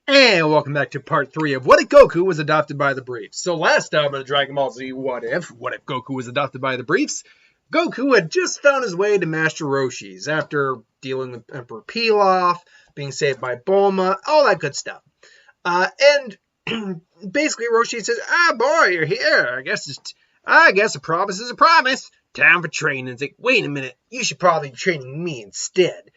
And welcome back to part 3 of What If Goku Was Adopted by the Briefs. So last time on Dragon Ball Z What If Goku was adopted by the Briefs, Goku had just found his way to Master Roshi's after dealing with Emperor Pilaf, being saved by Bulma, all that good stuff. And basically Roshi says, boy, you're here. I guess a promise is a promise. Time for training. It's like, wait a minute, you should probably be training me instead.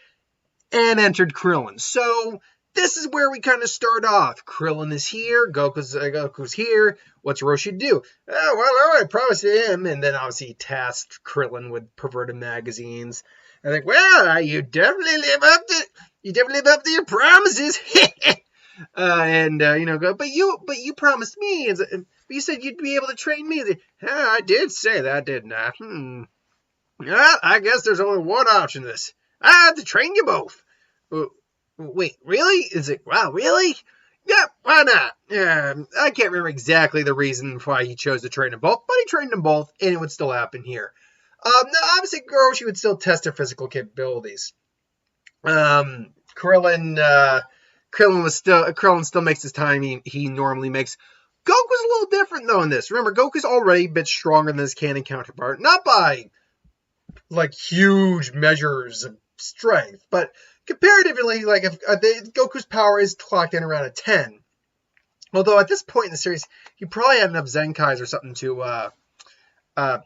And entered Krillin. So this is where we kind of start off. Krillin is here. Goku's here. What's Roshi do? Oh, well, all right, promise to him. And then obviously he tasked Krillin with perverted magazines. I think, well, you definitely live up to your promises. But you promised me. You said you'd be able to train me. I did say that, didn't I? Well, I guess there's only one option to this. I have to train you both. Wait, really? Is it, wow, really? Yeah, why not? I can't remember exactly the reason why he chose to train them both, but he trained them both, and it would still happen here. Now, obviously, Roshi would still test their physical capabilities. Krillin still makes his time he normally makes. Goku's a little different, though, in this. Remember, Goku's already a bit stronger than his canon counterpart. Not by, like, huge measures of strength, but comparatively, like, if Goku's power is clocked in around a 10. Although at this point in the series, he probably had enough Zenkais or something to,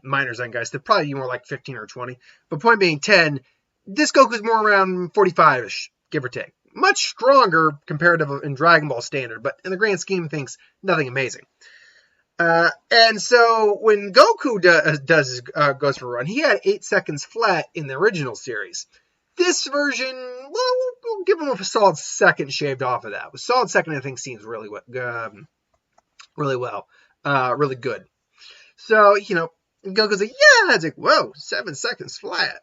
minor Zenkais, to probably be more like 15 or 20. But point being 10, this Goku's more around 45-ish, give or take. Much stronger comparative in Dragon Ball standard, but in the grand scheme of things, nothing amazing. And so when Goku goes for a run, he had 8 seconds flat in the original series. This version, well, we'll give him a solid second shaved off of that. A solid second, I think, seems really well, really good. So, Goku's like, yeah, it's like, whoa, 7 seconds flat.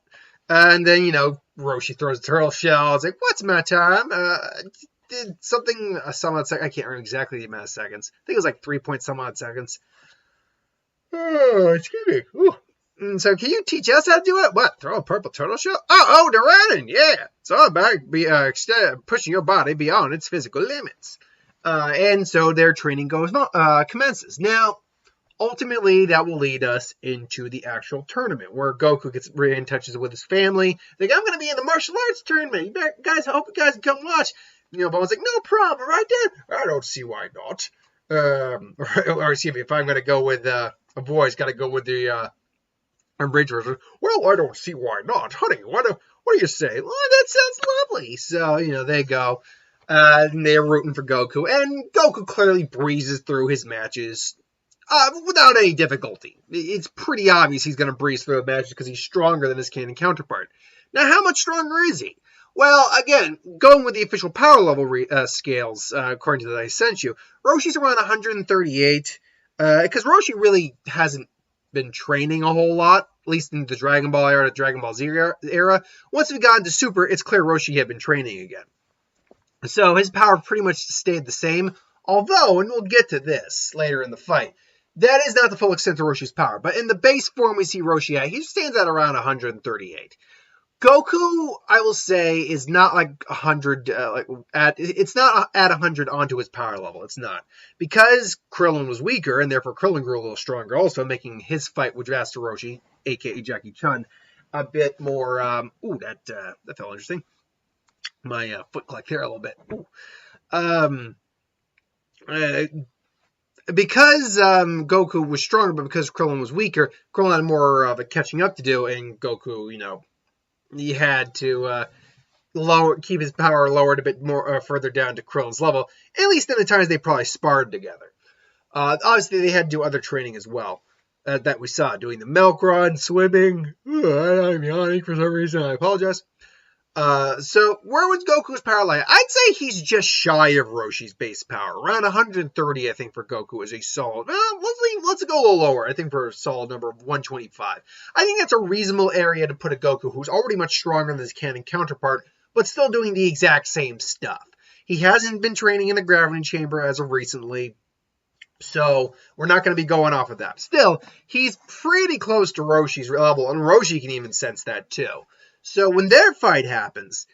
And then, Roshi throws a turtle shell. It's like, what's my time? Did something, some odd second. I can't remember exactly the amount of seconds. I think it was like 3 point some odd seconds. Oh, excuse me. Ooh. And so, can you teach us how to do it? What? Throw a purple turtle shell? Oh, the running, yeah. It's all about pushing your body beyond its physical limits. And so their training commences. Now, ultimately, that will lead us into the actual tournament, where Goku gets in touch with his family. Like, I'm going to be in the martial arts tournament. I hope you guys can come watch. Bulma's like, no problem, right there. I don't see why not. Or excuse me, if I'm going to go with a boy, it's got to go with the... And Rachel, well, I don't see why not. Honey, what do you say? Well, that sounds lovely. So, they go. And they're rooting for Goku. And Goku clearly breezes through his matches without any difficulty. It's pretty obvious he's going to breeze through the matches because he's stronger than his canon counterpart. Now, how much stronger is he? Well, again, going with the official power level scales, according to that I sent you, Roshi's around 138. Because Roshi really hasn't been training a whole lot, at least in the Dragon Ball era, Dragon Ball Z era. Once we got into Super, it's clear Roshi had been training again. So his power pretty much stayed the same, although, and we'll get to this later in the fight, that is not the full extent of Roshi's power. But in the base form we see Roshi at, he stands at around 138. Goku, I will say, is not like 100, it's not at 100 onto his power level. It's not. Because Krillin was weaker, and therefore Krillin grew a little stronger also, making his fight with Master Roshi, a.k.a. Jackie Chun, a bit more, that felt interesting. My foot clicked there a little bit. Because Goku was stronger, but because Krillin was weaker, Krillin had more of a catching up to do, and Goku, he had to keep his power lowered a bit more further down to Krillin's level, at least in the times they probably sparred together. Obviously, they had to do other training as well that we saw, doing the milk run, swimming. I'm yawning for some reason. I apologize. So where would Goku's power lie? I'd say he's just shy of Roshi's base power. Around 130, I think, for Goku is a solid. Let's go a little lower. I think for a solid number of 125. I think that's a reasonable area to put a Goku who's already much stronger than his canon counterpart, but still doing the exact same stuff. He hasn't been training in the gravity chamber as of recently, so we're not going to be going off of that. Still, he's pretty close to Roshi's level, and Roshi can even sense that too. So when their fight happens,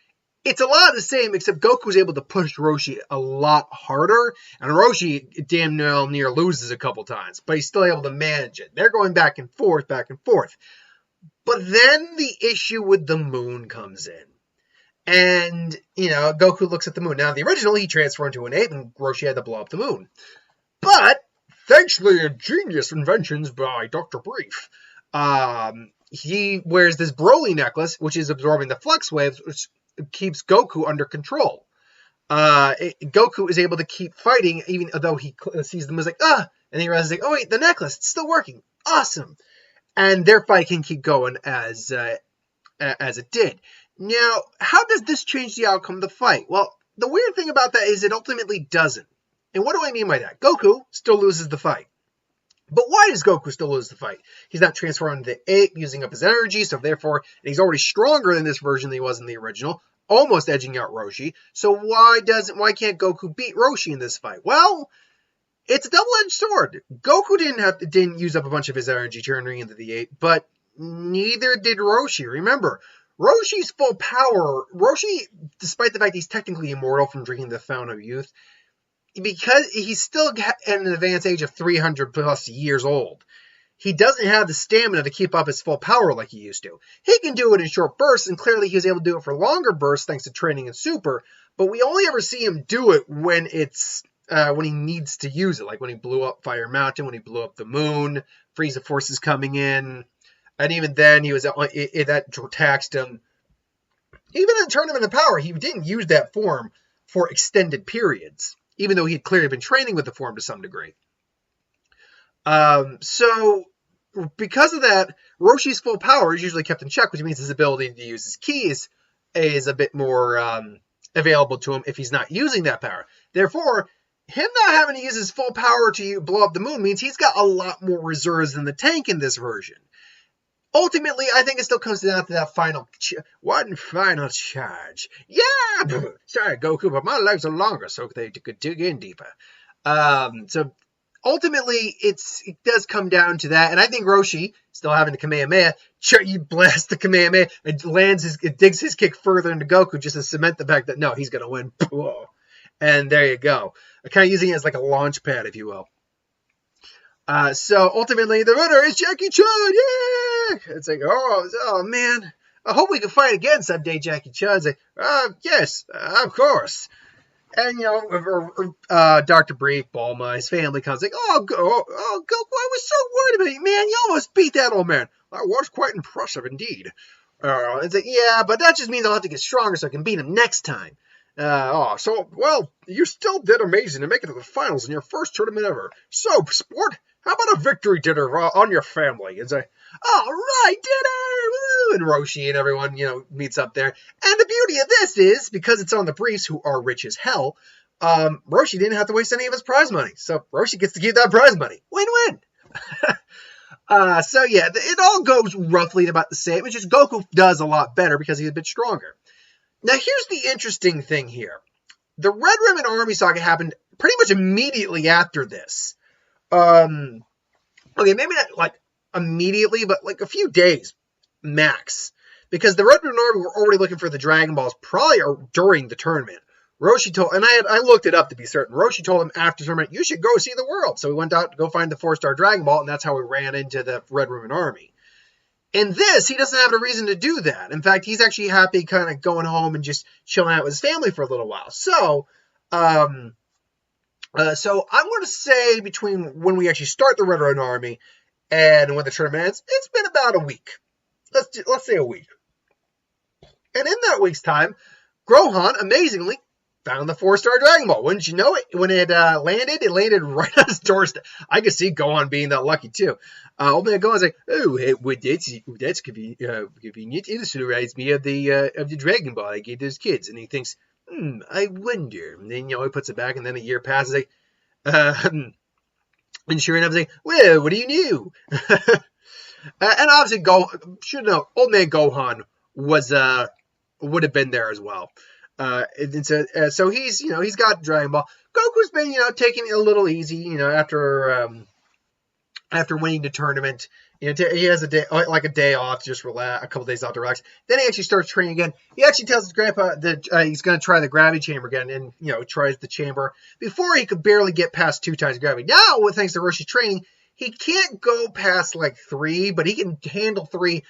It's a lot of the same, except Goku's able to push Roshi a lot harder, and Roshi damn near loses a couple times, but he's still able to manage it. They're going back and forth, back and forth. But then the issue with the moon comes in. And, Goku looks at the moon. Now, in the original, he transformed into an ape, and Roshi had to blow up the moon. But, thanks to the ingenious inventions by Dr. Brief, he wears this Broly necklace, which is absorbing the flux waves, which keeps Goku under control. Goku is able to keep fighting, even though he sees them as like, and he realizes, like, oh wait, the necklace, it's still working. Awesome. And their fight can keep going as it did. Now, how does this change the outcome of the fight? Well, the weird thing about that is it ultimately doesn't. And what do I mean by that? Goku still loses the fight. But why does Goku still lose the fight? He's not transformed into the ape, using up his energy, so therefore, and he's already stronger than this version than he was in the original, almost edging out Roshi. So why can't Goku beat Roshi in this fight? Well, it's a double-edged sword. Goku didn't use up a bunch of his energy turning into the ape, but neither did Roshi. Remember, Roshi's full power, despite the fact he's technically immortal from drinking the Fountain of Youth, because he's still at an advanced age of 300 plus years old, he doesn't have the stamina to keep up his full power like he used to. He can do it in short bursts, and clearly he was able to do it for longer bursts thanks to training in Super, but we only ever see him do it when he needs to use it, like when he blew up Fire Mountain, when he blew up the moon, Frieza forces coming in, and even then that taxed him. Even in the Tournament of Power, he didn't use that form for extended periods, even though he had clearly been training with the form to some degree. So, because of that, Roshi's full power is usually kept in check, which means his ability to use his keys is a bit more available to him if he's not using that power. Therefore, him not having to use his full power to blow up the moon means he's got a lot more reserves than the tank in this version. Ultimately, I think it still comes down to that one final charge. Yeah! Sorry, Goku, but my legs are longer, so they could dig in deeper. So, ultimately, it does come down to that, and I think Roshi, still having the Kamehameha, you blast the Kamehameha, it digs his kick further into Goku just to cement the fact that, no, he's going to win. And there you go. I'm kind of using it as like a launch pad, if you will. So ultimately, the winner is Jackie Chan. Yeah! It's like, oh man, I hope we can fight again someday, Jackie Chan's like, yes, of course. And, Dr. Brief, Bulma, his family comes like, Goku, I was so worried about you, man. You almost beat that old man. That was quite impressive indeed. It's like, yeah, but that just means I'll have to get stronger so I can beat him next time. You still did amazing to make it to the finals in your first tournament ever. So, sport, how about a victory dinner on your family? It's like, all right, dinner! Woo! And Roshi and everyone, meets up there. And the beauty of this is, because it's on the Briefs, who are rich as hell, Roshi didn't have to waste any of his prize money. So, Roshi gets to keep that prize money. Win-win! It all goes roughly about the same. It's just Goku does a lot better because he's a bit stronger. Now, here's the interesting thing here. The Red Ribbon Army saga happened pretty much immediately after this. Okay, maybe not like immediately, but like a few days max. Because the Red Ribbon Army were already looking for the Dragon Balls probably during the tournament. Roshi told, and I looked it up to be certain, Roshi told him after the tournament, you should go see the world. So we went out to go find the 4-star Dragon Ball, and that's how we ran into the Red Ribbon Army. In this, he doesn't have a reason to do that. In fact, he's actually happy kind of going home and just chilling out with his family for a little while. So, I'm going to say between when we actually start the Red Ribbon Army and when the tournament ends, it's been about a week. Let's say a week. And in that week's time, Gohan, amazingly, found the 4-star Dragon Ball. Wouldn't you know it? When it landed right on his doorstep. I could see Gohan being that lucky, too. Old man Gohan's like, that's convenient. It reminds me of the Dragon Ball I gave those kids. And he thinks, I wonder. And then, he puts it back, and then a year passes, like, and sure enough, he's like, well, what do you know? And obviously, old man Gohan would have been there as well. So he's got Dragon Ball. Goku's been, taking it a little easy, after after winning the tournament. He has a day off to just relax, a couple days off to relax. Then he actually starts training again. He actually tells his grandpa that he's going to try the gravity chamber again, and tries the chamber. Before, he could barely get past 2 times gravity. Now, thanks to Roshi's training, he can't go past like 3, but he can handle 3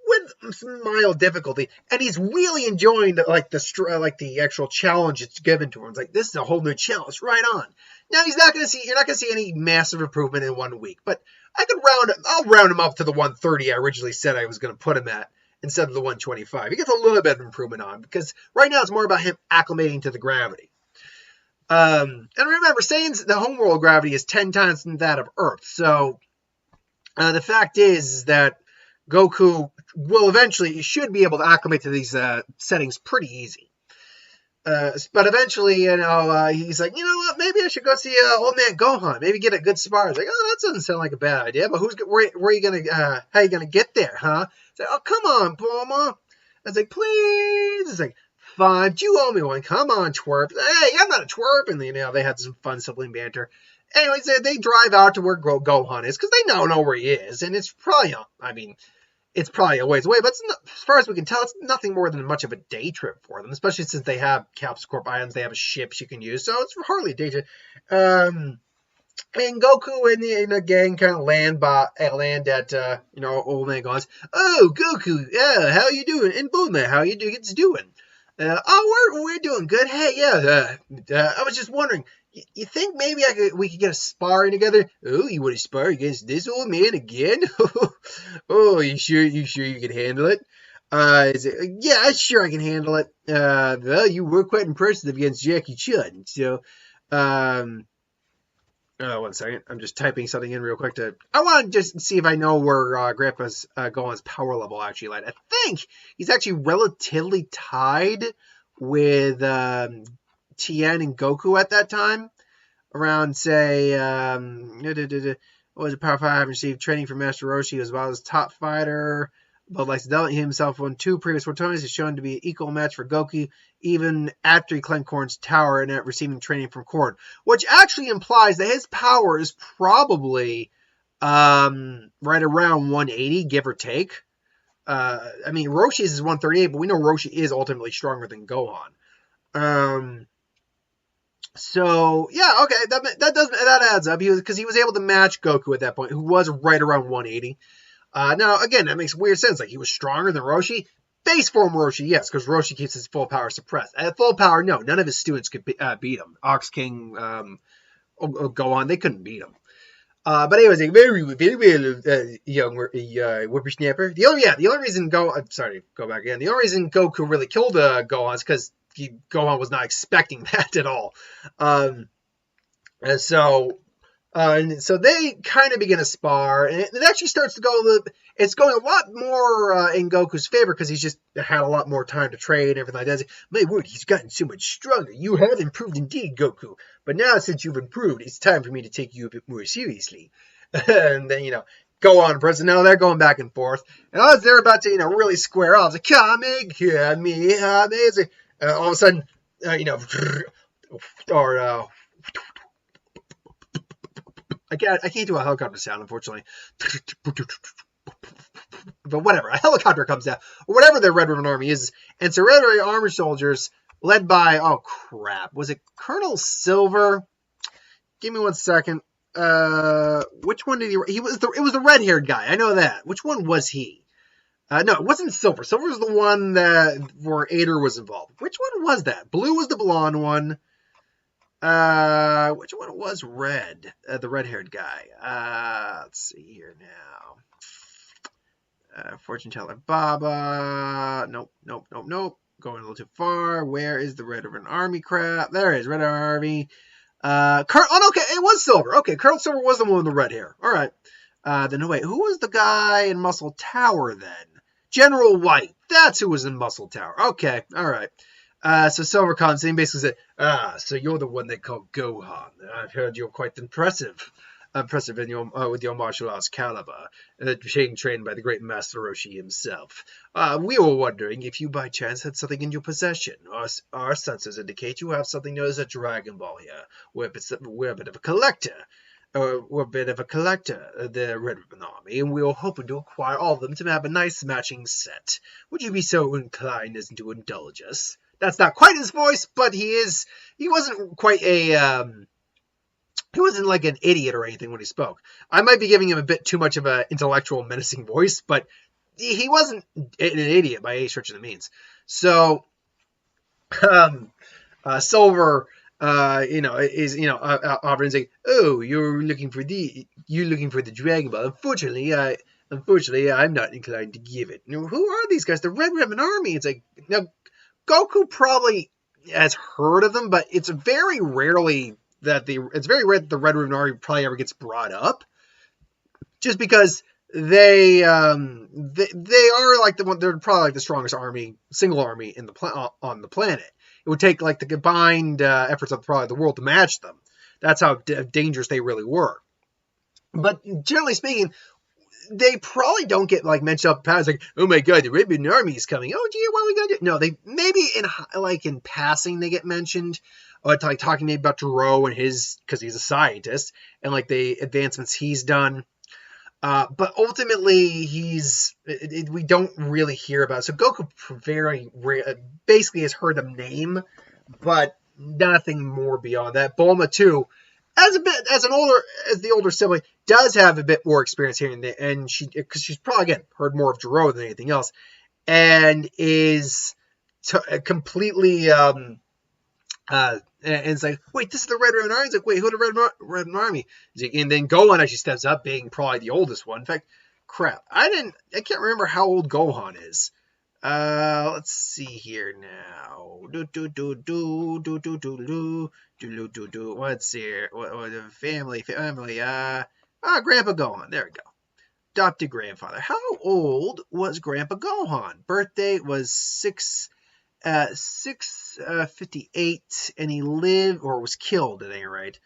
with some mild difficulty, and he's really enjoying the actual challenge it's given to him. It's like, this is a whole new challenge, right on. Now you're not going to see any massive improvement in 1 week, but I'll round him up to the 130 I originally said I was going to put him at instead of the 125. He gets a little bit of improvement on, because right now it's more about him acclimating to the gravity. And remember, Saiyan's the homeworld gravity is 10 times that of Earth, so the fact is that Goku should be able to acclimate to these settings pretty easy. But eventually, he's like, you know what, maybe I should go see old man Gohan, maybe get a good spar. It's like, oh, that doesn't sound like a bad idea, but where are you gonna, how you gonna get there, huh? It's like, oh, come on, Bulma. I was like, please. It's like, fine, you owe me one. Come on, twerp. Hey, I'm not a twerp. And they had some fun sibling banter. Anyways, they drive out to where Gohan is, because they know where he is, and it's probably, it's probably a ways away, but as far as we can tell, it's nothing more than much of a day trip for them, especially since they have Capsule Corp items, they have a ship you can use, so it's hardly a day trip. And Goku and the gang kind of land at, old man Gohan's. Oh, Goku, yeah, how you doing? And Bulma, how you doing? We're doing good. Hey, yeah, I was just wondering, you think maybe we could get a sparring together? Oh, you want to spar against this old man again? Oh, you sure you can handle it? Yeah, sure I can handle it. Well, you were quite impressive against Jackie Chun. So, 1 second. I'm just typing something in real quick I want to just see if I know where Grandpa's Gohan's power level actually lied. I think he's actually relatively tied with Tien and Goku at that time, around, say, what was it, Power 5, received training from Master Roshi as well as top fighter, but likes to develop himself won 2 previous World Tournaments, is shown to be an equal match for Goku, even after he climbed Korn's tower and at receiving training from Korn, which actually implies that his power is probably right around 180, give or take. Roshi's is 138, but we know Roshi is ultimately stronger than Gohan. So yeah, okay, that adds up. Because he was able to match Goku at that point, who was right around 180. Now again, that makes weird sense. Like, he was stronger than Roshi. Base form Roshi, yes, because Roshi keeps his full power suppressed. At full power, no, none of his students could beat him. Ox King, Gohan, they couldn't beat him. But anyways, a very young whippersnapper. The only reason The only reason Goku really killed Gohan is because Gohan was not expecting that at all. So they kind of begin to spar, and it actually starts to go. It's going a lot more in Goku's favor because he's just had a lot more time to train and everything like that. My word, he's gotten so much stronger. You have improved indeed, Goku. But now, since you've improved, it's time for me to take you a bit more seriously. And then, Gohan and President, now they're going back and forth. And as they're about to, really square off, it's like, all of a sudden, I can't do a helicopter sound, unfortunately. But whatever, a helicopter comes down, or whatever their Red Ribbon Army is, and it's a Red Ribbon Army soldiers led by, oh crap, was it Colonel Silver? Give me 1 second. Which one did he was it was the red-haired guy, I know that. Which one was he? No, it wasn't Silver. Silver was the one where Ader was involved. Which one was that? Blue was the blonde one. Which one was red? The red-haired guy. Let's see here now. Fortune Teller Baba. Nope. Going a little too far. Where is the Red Ribbon Army crap? There it is, Red Army. Okay, it was Silver. Okay, Colonel Silver was the one with the red hair. All right. Then wait, who was the guy in Muscle Tower then? General White. That's who was in Muscle Tower. Okay, all right. So Silver comes in and basically said, so you're the one they call Gohan. I've heard you're quite impressive in your with your martial arts caliber, being trained by the great Master Roshi himself. We were wondering if you by chance had something in your possession. Our sensors indicate you have something known as a Dragon Ball here. We're a bit of a collector. we're a bit of a collector of the Red Ribbon Army, and we were hoping to acquire all of them to have a nice matching set. Would you be so inclined as to indulge us? That's not quite his voice, but he wasn't quite he wasn't like an idiot or anything when he spoke. I might be giving him a bit too much of an intellectual, menacing voice, but he wasn't an idiot by any stretch of the means. So, Silver, offering saying, "Oh, you're looking for the Dragon Ball. Unfortunately, I'm not inclined to give it. Now, who are these guys? The Red Ribbon Army." It's like, now, Goku probably has heard of them, but it's very rare that the Red Ribbon Army probably ever gets brought up, just because they are like they're probably like the strongest single army on the planet. It would take like the combined efforts of probably the world to match them. That's how dangerous they really were. But generally speaking, they probably don't get like mentioned up past like, oh my god, the Red Ribbon Army is coming. Oh gee, what are we gonna do? No, they maybe in passing they get mentioned, or like talking maybe about Gero and because he's a scientist and like the advancements he's done. But ultimately, we don't really hear about it. So Goku basically has heard the name, but nothing more beyond that. Bulma too, as the older sibling, does have a bit more experience here, and because she's probably again heard more of Gero than anything else, and is completely and it's like, wait, this is the Red Ribbon Army. It's like, wait, who the Red Ribbon Army? And then Gohan actually steps up, being probably the oldest one. In fact, crap, I can't remember how old Gohan is. Let's see here now. What's here? What family? Grandpa Gohan. There we go. Adopted grandfather. How old was Grandpa Gohan? Birthday was 658, and he lived or was killed at any rate.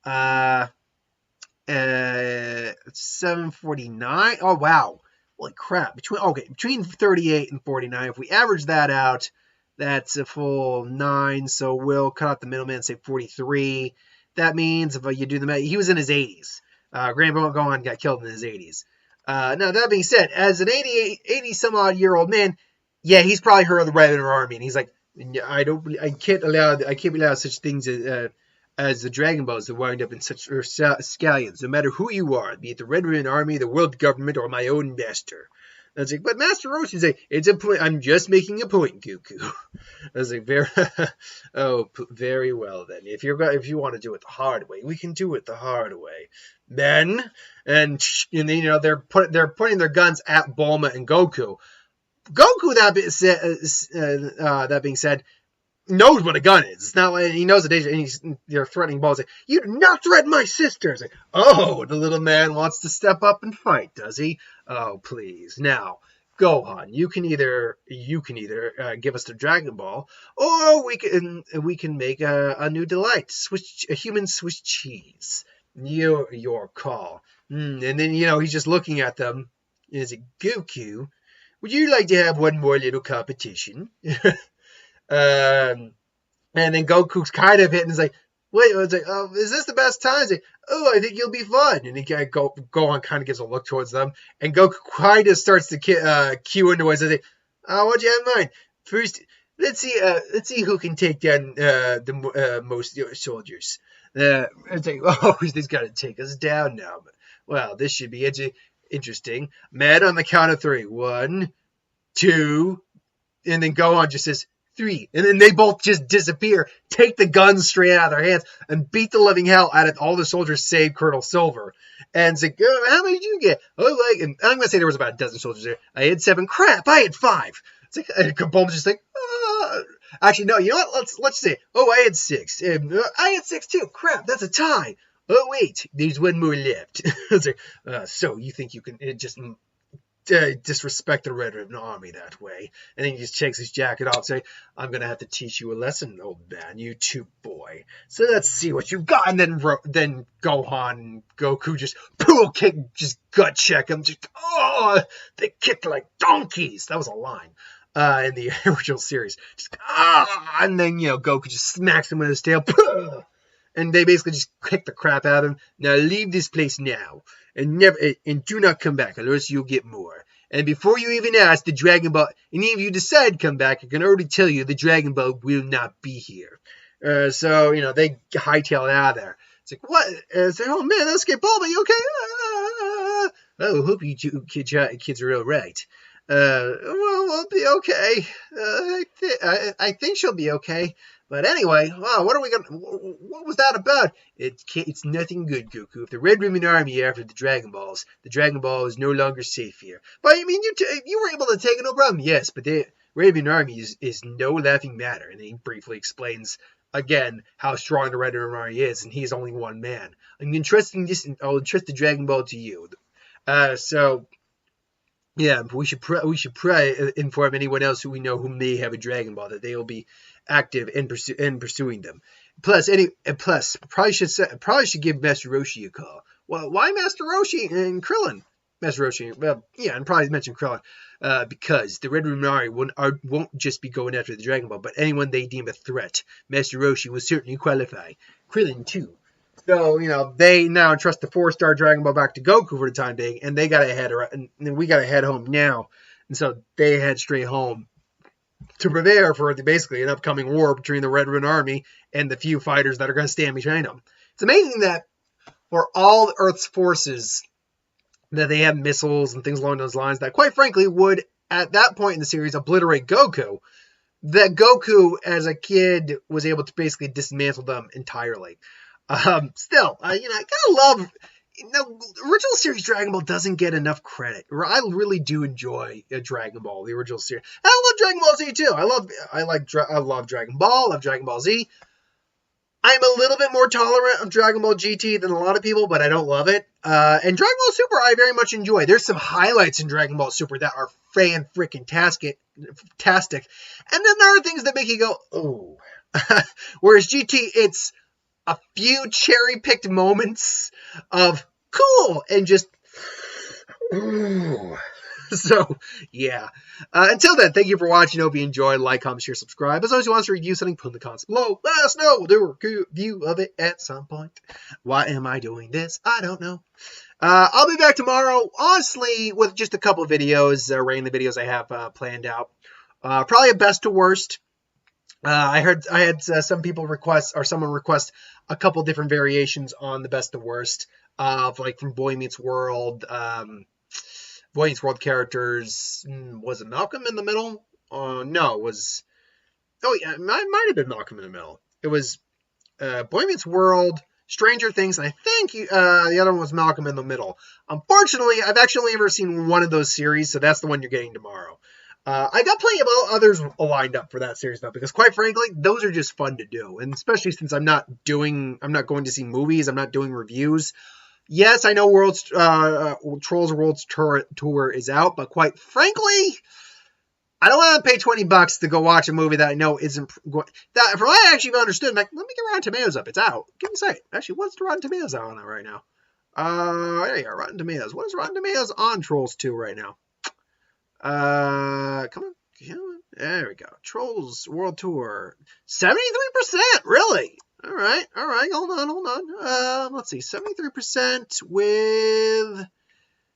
749. Oh wow, holy crap! Between 38 and 49. If we average that out, that's a full 9. So we'll cut out the middleman and say 43. That means if you do the math, he was in his 80s. Grandpa Gohan got killed in his 80s. Now that being said, as an 80 some odd year old man, yeah, he's probably heard of the Red Ribbon Army, and he's like, I can't be allowed such things as the Dragon Balls to wind up in such scallions, no matter who you are, be it the Red Ribbon Army, the world government, or my own master. I was like, but Master Roshi's like, it's a point. I'm just making a point, Goku. I was like, very well then. If you want to do it the hard way, we can do it the hard way. Then, and then they're pointing their guns at Bulma and Goku. Goku, that being said, knows what a gun is. It's not like he knows the danger, and they're threatening Bulma. Like, you do not threaten my sister. It's like, oh, the little man wants to step up and fight, does he? Oh, please. Now, Gohan, you can either give us the Dragon Ball, or we can make a new delight, a human Swiss cheese. Your call. And then he's just looking at them. And he's like, Goku, would you like to have one more little competition? And then Goku's kind of hitting. He's like, wait, it's like, oh, is this the best time? He's like, oh, I think you'll be fun. And Gohan kind of gives a look towards them, and Goku kind of starts to cue into it. He's like, what do you have in mind? First, let's see who can take down the most soldiers. It's like, oh, he's got to take us down now. But, well, this should be interesting. Man, on the count of 3. 1, 2, and then Gohan just says 3. And then they both just disappear, take the guns straight out of their hands, and beat the living hell out of all the soldiers save Colonel Silver. And it's like, oh, how many did you get? Oh, and I'm going to say there was about a dozen soldiers there. I had 7. Crap, I had 5. It's like, and Bulma's just like, actually, no, you know what? Let's say, oh, I had 6. I had 6 too. Crap, that's a tie. Oh, wait, there's one more left. It's like, so you think you can just disrespect the Red Ribbon Army that way? And then he just takes his jacket off and say, I'm going to have to teach you a lesson, old man, you too, boy. So let's see what you've got. And then Gohan and Goku just gut check him. Just, they kicked like donkeys. That was a line in the original series. Just, and then, Goku just smacks him with his tail. And they basically just kick the crap out of him. Now leave this place now, and do not come back, unless you'll get more. And before you even ask, the Dragon Ball, any of you decide to come back, I can already tell you the Dragon Ball will not be here. So, they hightail it out of there. It's like, what? It's like, oh man, escape ball, you okay? Oh, hope you two kids are all right. Well, we'll be okay. I think she'll be okay. But anyway, what was that about? It's nothing good, Goku. If the Red Ribbon Army are after the Dragon Balls, the Dragon Ball is no longer safe here. But I mean, you were able to take it, no problem. Yes, but the Red Ribbon Army is no laughing matter. And he briefly explains again how strong the Red Ribbon Army is, and he's only one man. I'll entrust the Dragon Ball to you. So. Yeah, but we should probably inform anyone else who we know who may have a Dragon Ball that they will be active in pursuing them. Plus, probably should give Master Roshi a call. Well, why Master Roshi and Krillin? Master Roshi, well, yeah, and probably mention Krillin, because the Red Room Army won't just be going after the Dragon Ball, but anyone they deem a threat. Master Roshi will certainly qualify. Krillin too. So, they now entrust the 4-star Dragon Ball back to Goku for the time being, and we got to head home now. And so they head straight home to prepare for basically an upcoming war between the Red Ribbon Army and the few fighters that are going to stand behind them. It's amazing that for all Earth's forces, that they have missiles and things along those lines that, quite frankly, would, at that point in the series, obliterate Goku. That Goku, as a kid, was able to basically dismantle them entirely. Still, I gotta love, original series Dragon Ball doesn't get enough credit. I really do enjoy Dragon Ball, the original series. I love Dragon Ball Z too. I love Dragon Ball, I love Dragon Ball Z. I'm a little bit more tolerant of Dragon Ball GT than a lot of people, but I don't love it. And Dragon Ball Super I very much enjoy. There's some highlights in Dragon Ball Super that are fan-freaking-tastic. And then there are things that make you go, oh. Whereas GT, it's a few cherry-picked moments of cool and just, ooh. So, yeah. Until then, thank you for watching. Hope you enjoyed. Like, comment, share, subscribe. As always, if you want us to review something, put in the comments below. Let us know. We'll do a review of it at some point. Why am I doing this? I don't know. I'll be back tomorrow, honestly, with just a couple videos, rating the videos I have planned out. Probably a best to worst. I had some people someone request a couple different variations on the best to worst, like from Boy Meets World, Boy Meets World characters. Was it Malcolm in the Middle? No, it was. Oh yeah, it might have been Malcolm in the Middle. It was Boy Meets World, Stranger Things, and I think the other one was Malcolm in the Middle. Unfortunately, I've actually only ever seen one of those series, so that's the one you're getting tomorrow. I got plenty of others lined up for that series though, because quite frankly, those are just fun to do, and especially since I'm not going to see movies, I'm not doing reviews. Yes, I know Trolls World's Tour is out, but quite frankly, I don't want to pay $20 to go watch a movie that I know isn't going. That from what I actually understood, I'm like, let me get Rotten Tomatoes up. It's out. Give me a second. Actually, what's the Rotten Tomatoes on it right now? There you go, Rotten Tomatoes. What is Rotten Tomatoes on Trolls 2 right now? Come on. There we go. Trolls World Tour. 73%, really? All right. Hold on. Let's see. 73% with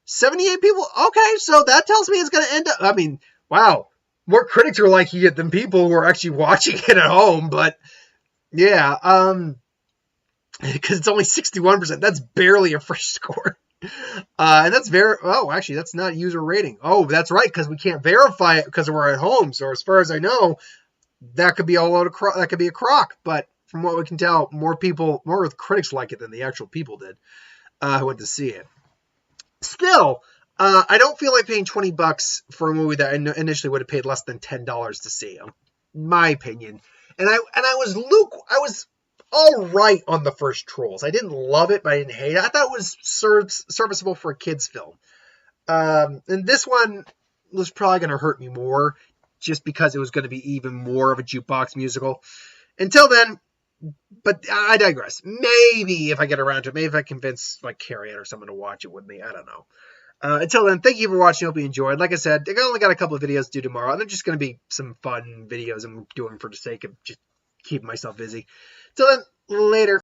78 people. Okay, so that tells me it's going to end up. I mean, wow. More critics are liking it than people who are actually watching it at home. But yeah, because it's only 61%. That's barely a fresh score. And that's actually, that's not user rating. Oh, that's right, because we can't verify it because we're at home. So as far as I know, that could be that could be a crock. But from what we can tell, more critics like it than the actual people did who went to see it. Still, I don't feel like paying $20 for a movie that I initially would have paid less than $10 to see. In my opinion, and I was all right on the first Trolls. I didn't love it, but I didn't hate it. I thought it was serviceable for a kid's film. And this one was probably going to hurt me more just because it was going to be even more of a jukebox musical. Until then, but I digress. Maybe if I get around to it, maybe if I convince like Carrie or someone to watch it with me. I don't know. Until then, thank you for watching. Hope you enjoyed. Like I said, I only got a couple of videos due tomorrow. They're just going to be some fun videos I'm doing for the sake of just keeping myself busy. Till then, later.